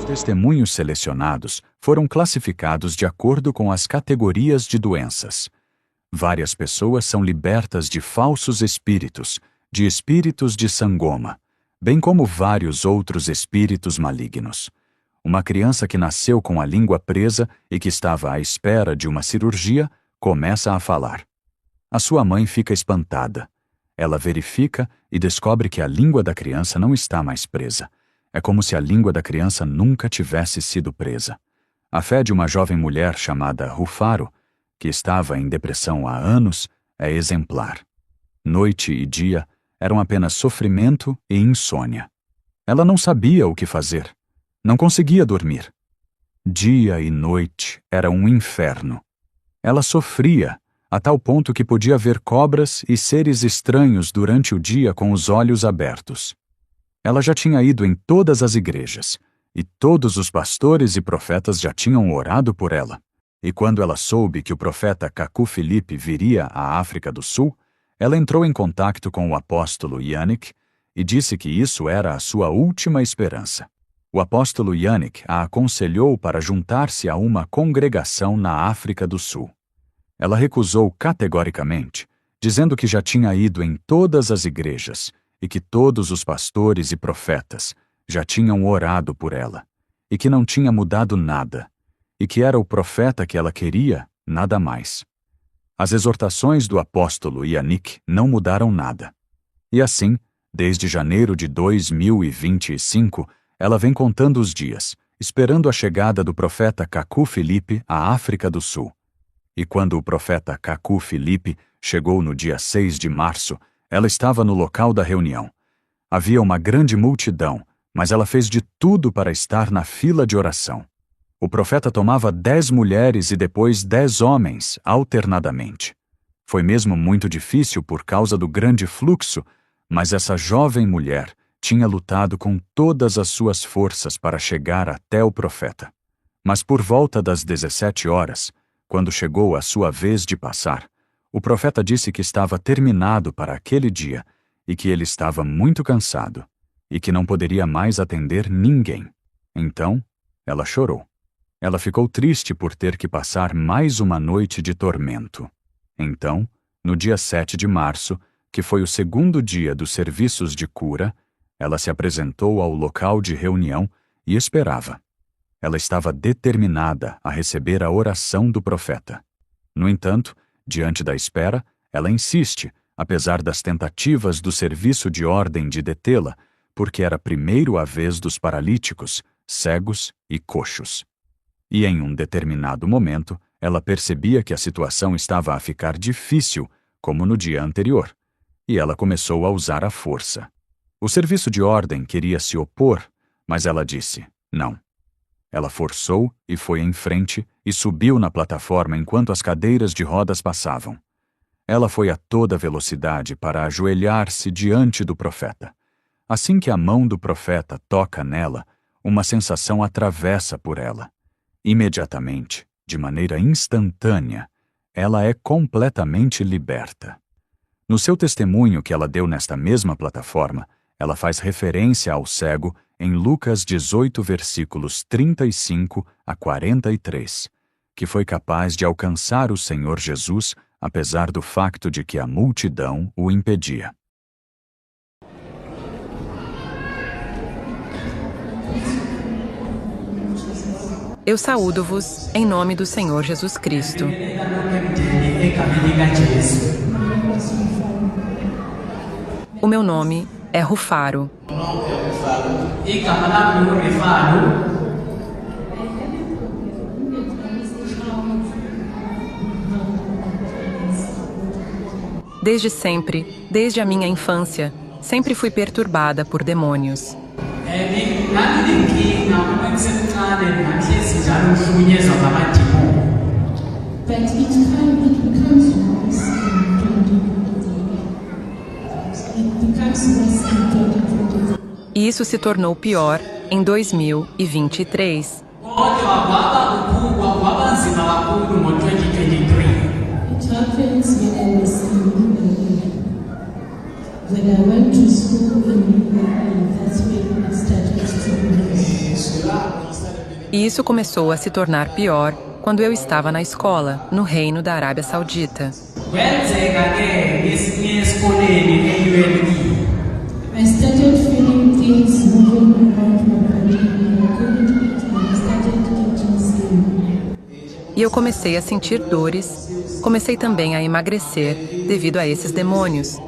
Testemunhos selecionados foram classificados de acordo com as categorias de doenças. Várias pessoas são libertas de falsos espíritos, de espíritos de sangoma, bem como vários outros espíritos malignos. Uma criança que nasceu com a língua presa e que estava à espera de uma cirurgia começa a falar. A sua mãe fica espantada. Ela verifica e descobre que a língua da criança não está mais presa. É como se a língua da criança nunca tivesse sido presa. A fé de uma jovem mulher chamada Rufaro, que estava em depressão há anos, é exemplar. Noite e dia eram apenas sofrimento e insônia. Ela não sabia o que fazer. Não conseguia dormir. Dia e noite era um inferno. Ela sofria, a tal ponto que podia ver cobras e seres estranhos durante o dia com os olhos abertos. Ela já tinha ido em todas as igrejas, e todos os pastores e profetas já tinham orado por ela. E quando ela soube que o profeta Kaku Filipe viria à África do Sul, ela entrou em contato com o apóstolo Yannick e disse que isso era a sua última esperança. O apóstolo Yannick a aconselhou para juntar-se a uma congregação na África do Sul. Ela recusou categoricamente, dizendo que já tinha ido em todas as igrejas e que todos os pastores e profetas já tinham orado por ela, e que não tinha mudado nada, e que era o profeta que ela queria, nada mais. As exortações do apóstolo Yannick não mudaram nada. E assim, desde janeiro de 2025, ela vem contando os dias, esperando a chegada do profeta Kaku Filipe à África do Sul. E quando o profeta Kaku Filipe chegou no dia 6 de março, ela estava no local da reunião. Havia uma grande multidão, mas ela fez de tudo para estar na fila de oração. O profeta tomava 10 mulheres e depois 10 homens, alternadamente. Foi mesmo muito difícil por causa do grande fluxo, mas essa jovem mulher tinha lutado com todas as suas forças para chegar até o profeta. Mas por volta das 17 horas, quando chegou a sua vez de passar, o profeta disse que estava terminado para aquele dia e que ele estava muito cansado e que não poderia mais atender ninguém. Então, ela chorou. Ela ficou triste por ter que passar mais uma noite de tormento. Então, no dia 7 de março, que foi o segundo dia dos serviços de cura, ela se apresentou ao local de reunião e esperava. Ela estava determinada a receber a oração do profeta. No entanto, diante da espera, ela insiste, apesar das tentativas do serviço de ordem de detê-la, porque era primeiro a vez dos paralíticos, cegos e coxos. E em um determinado momento, ela percebia que a situação estava a ficar difícil, como no dia anterior, e ela começou a usar a força. O serviço de ordem queria se opor, mas ela disse, não. Ela forçou e foi em frente e subiu na plataforma enquanto as cadeiras de rodas passavam. Ela foi a toda velocidade para ajoelhar-se diante do profeta. Assim que a mão do profeta toca nela, uma sensação atravessa por ela. Imediatamente, de maneira instantânea, ela é completamente liberta. No seu testemunho que ela deu nesta mesma plataforma, ela faz referência ao cego em Lucas 18, versículos 35 a 43, que foi capaz de alcançar o Senhor Jesus, apesar do facto de que a multidão o impedia. Eu saúdo-vos em nome do Senhor Jesus Cristo. O meu nome é Rufaro. Desde sempre, desde a minha infância, sempre fui perturbada por demônios. E isso se tornou pior em 2023. When I went to school in Uganda, that's when I started to E isso começou a se tornar pior quando eu estava na escola, no Reino da Arábia Saudita. I started feeling things moving around my body and I couldn't eat and I started catching sleep. E eu comecei a sentir dores, comecei também a emagrecer devido a esses demônios.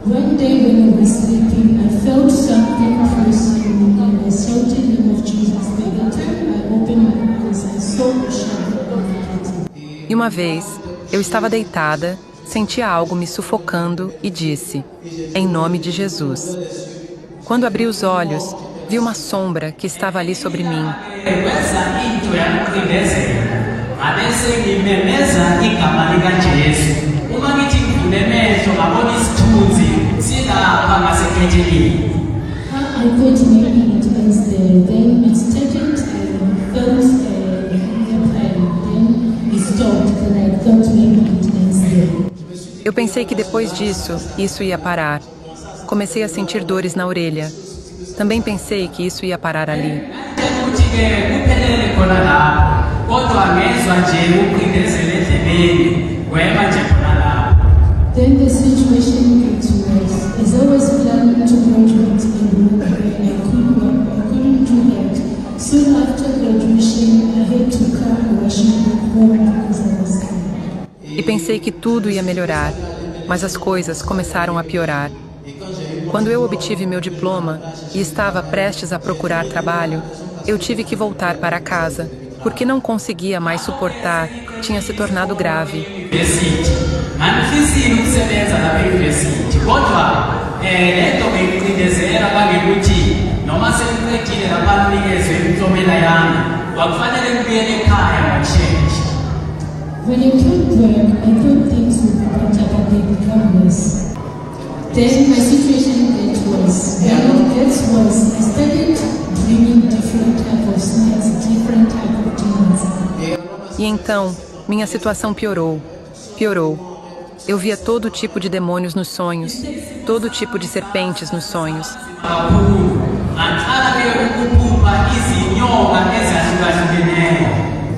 One day when I was sleeping, I felt something close to me and I shouted the name of Jesus. By the time I opened my eyes, I saw a shadow of it. E uma vez, eu estava deitada, sentia algo me sufocando e disse, em nome de Jesus. Quando abri os olhos, vi uma sombra que estava ali sobre mim. I thought maybe it was there. Then it started, felt pain. Then it stopped. Then I thought maybe it was there. Eu pensei que depois disso, isso ia parar. Comecei a sentir dores na orelha. Também pensei que isso ia parar ali. Then the situation gets worse. As I was planning to graduate and work, I couldn't do that. Soon after graduation, I had to come rushing back home because I was scared. E pensei que tudo ia melhorar, mas as coisas começaram a piorar. Quando eu obtive meu diploma e estava prestes a procurar trabalho, eu tive que voltar para casa, porque não conseguia mais suportar, tinha se tornado grave. When I came back, I thought things would be better, but they became worse. Then my situation gets worse. When it gets worse, I started dreaming different type of snakes, different type of demons. E então, minha situação piorou. Eu via todo tipo de demônios nos sonhos, todo tipo de serpentes nos sonhos.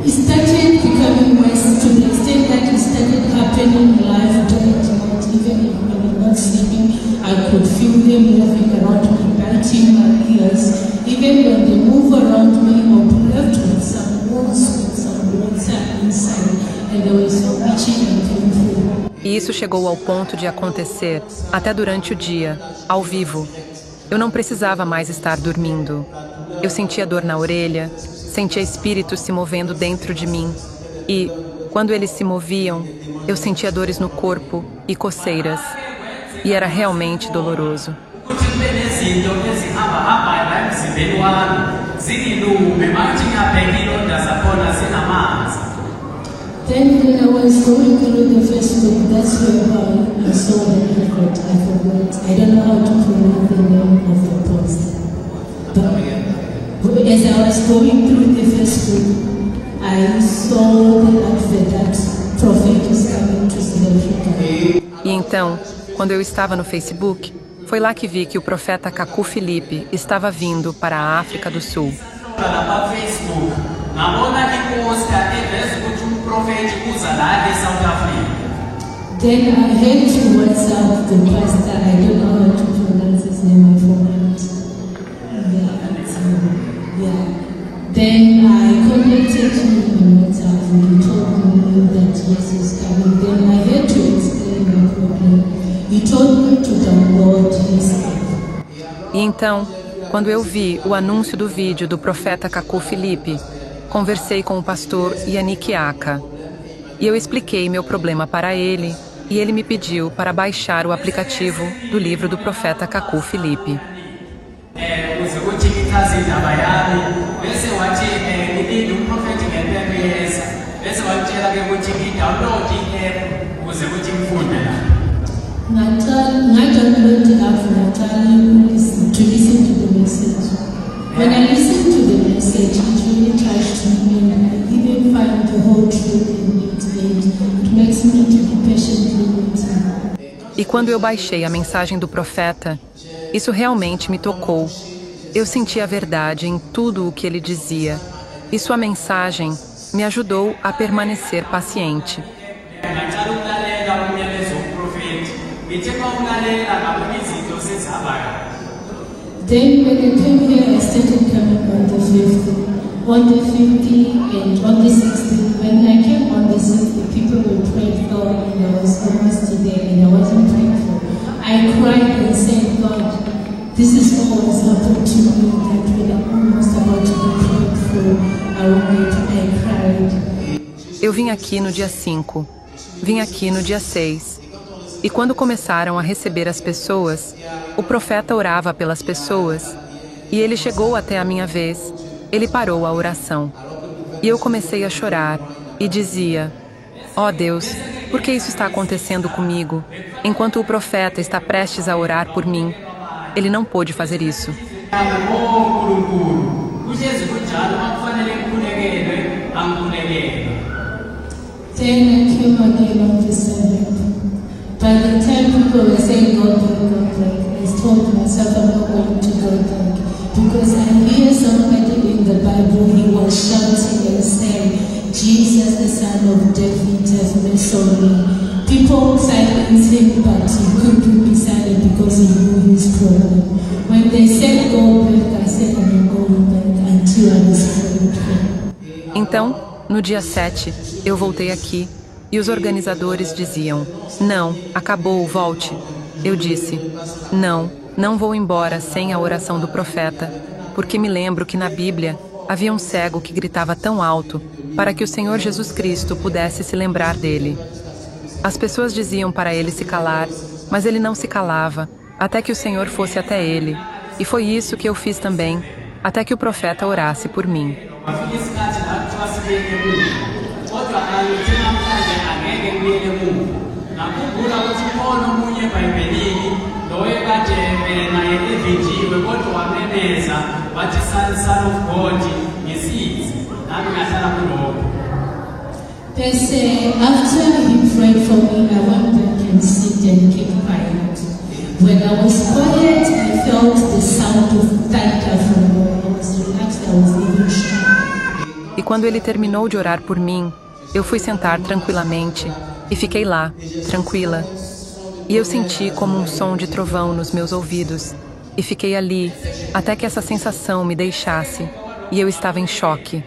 It started becoming worse to the extent that it started happening live during the night. Even when I'm not sleeping, I could feel them moving around me, biting my ears. Even when they move around me, I'll be left with some wounds, with some water inside, and there was some itching and painful. E isso chegou ao ponto de acontecer até durante o dia, ao vivo. Eu não precisava mais estar dormindo. Eu sentia dor na orelha, sentia espíritos se movendo dentro de mim. E, quando eles se moviam, eu sentia dores no corpo e coceiras. E era realmente doloroso. Then when I was going through the Facebook, that's where I saw the advert. I forgot. I don't know how to pronounce the name of the post. But as I was going through the Facebook, I saw the advert that prophet is coming to South Africa. E então, quando eu estava no Facebook, foi lá que vi que o profeta Kaku Filipe estava vindo para a África do Sul. Then I had to WhatsApp the pastor. I don't know how to pronounce his name. I forgot. Then I contacted him on WhatsApp and he told me that yes, he's coming. Then I had to explain my problem. He told me to download his app. E então, quando eu vi o anúncio do vídeo do profeta Kaku Filipe, conversei com o pastor Yannick Aka. E eu expliquei meu problema para ele, e ele me pediu para baixar o aplicativo do livro do profeta Kaku Filipe. To listen to the message. When I listened to the message, it really touched me, and I even find the whole truth in it. It makes me to be patiently waiting. E quando eu baixei a mensagem do profeta, isso realmente me tocou. Eu senti a verdade em tudo o que ele dizia, e sua mensagem me ajudou a permanecer paciente. Then when I came here, I started coming on the 50th. On the 50th and on the 60th. When I came on the 60th, people were praying for and I was almost there and I wasn't praying for. I cried and said, God, this is what was happened to me, that when I'm almost about to be prayed for, I cried. Eu vim aqui no dia 5, vim aqui no dia 6. E quando começaram a receber as pessoas, o profeta orava pelas pessoas, e ele chegou até a minha vez, ele parou a oração. E eu comecei a chorar, e dizia, ó Deus, por que isso está acontecendo comigo, enquanto o profeta está prestes a orar por mim? Ele não pôde fazer isso. Then I came again on the 7th. By the time people were saying go back, I told myself I'm not going to go back. Because I hear somebody in the Bible, he was shouting and saying, Jesus, the son of David, have mercy on me. People silenced him, but he couldn't be silent because he knew his problem. When they said go back, I said I'm going back until I was prayed for. Então, no dia 7, eu voltei aqui, e os organizadores diziam, não, acabou, volte. Eu disse, não vou embora sem a oração do profeta, porque me lembro que na Bíblia havia um cego que gritava tão alto para que o Senhor Jesus Cristo pudesse se lembrar dele. As pessoas diziam para ele se calar, mas ele não se calava, até que o Senhor fosse até ele. E foi isso que eu fiz também, até que o profeta orasse por mim. They say after he prayed for me, I went back and sit and kept quiet. When I was quiet, I felt the sound of thunder from where I was relaxed. I was even shy. E quando ele terminou de orar por mim, eu fui sentar tranquilamente e fiquei lá, tranquila. E eu senti como um som de trovão nos meus ouvidos e fiquei ali até que essa sensação me deixasse e eu estava em choque.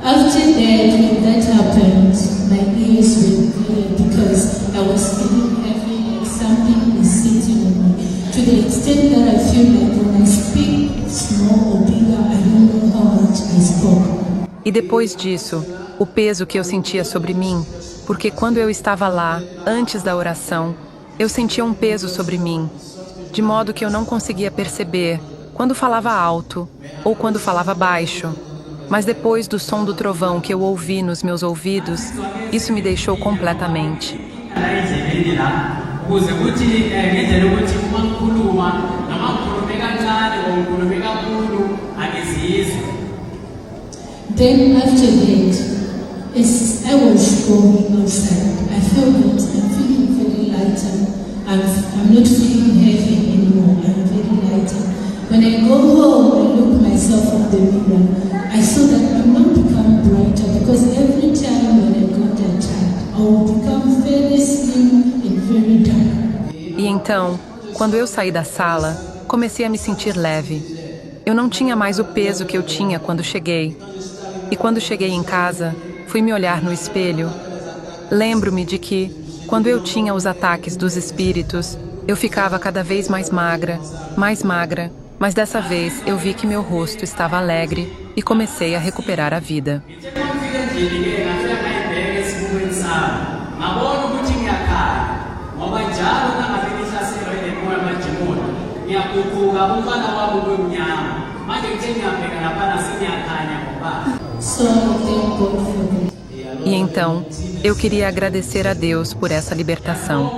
After that, when that happened, my ears were clear because I was feeling heavy, like something is sitting on me. To the extent that I feel like when I speak small or bigger, I don't know how much I spoke. E depois disso, o peso que eu sentia sobre mim, porque quando eu estava lá, antes da oração, eu sentia um peso sobre mim, de modo que eu não conseguia perceber quando falava alto ou quando falava baixo. Mas depois do som do trovão que eu ouvi nos meus ouvidos, isso me deixou completamente. Then after that, as I was going outside, I felt that I'm feeling very lighter. I'm not feeling heavy anymore. I'm very lighter. When I go home, I look myself in the mirror. I saw that I'm not become brighter because every time when I got that child, I will become very slim and very dark. E então, quando eu saí da sala, comecei a me sentir leve. Eu não tinha mais o peso que eu tinha quando cheguei. E quando cheguei em casa, fui me olhar no espelho. Lembro-me de que, quando eu tinha os ataques dos espíritos, eu ficava cada vez mais magra, mas dessa vez eu vi que meu rosto estava alegre e comecei a recuperar a vida. E então, eu queria agradecer a Deus por essa libertação.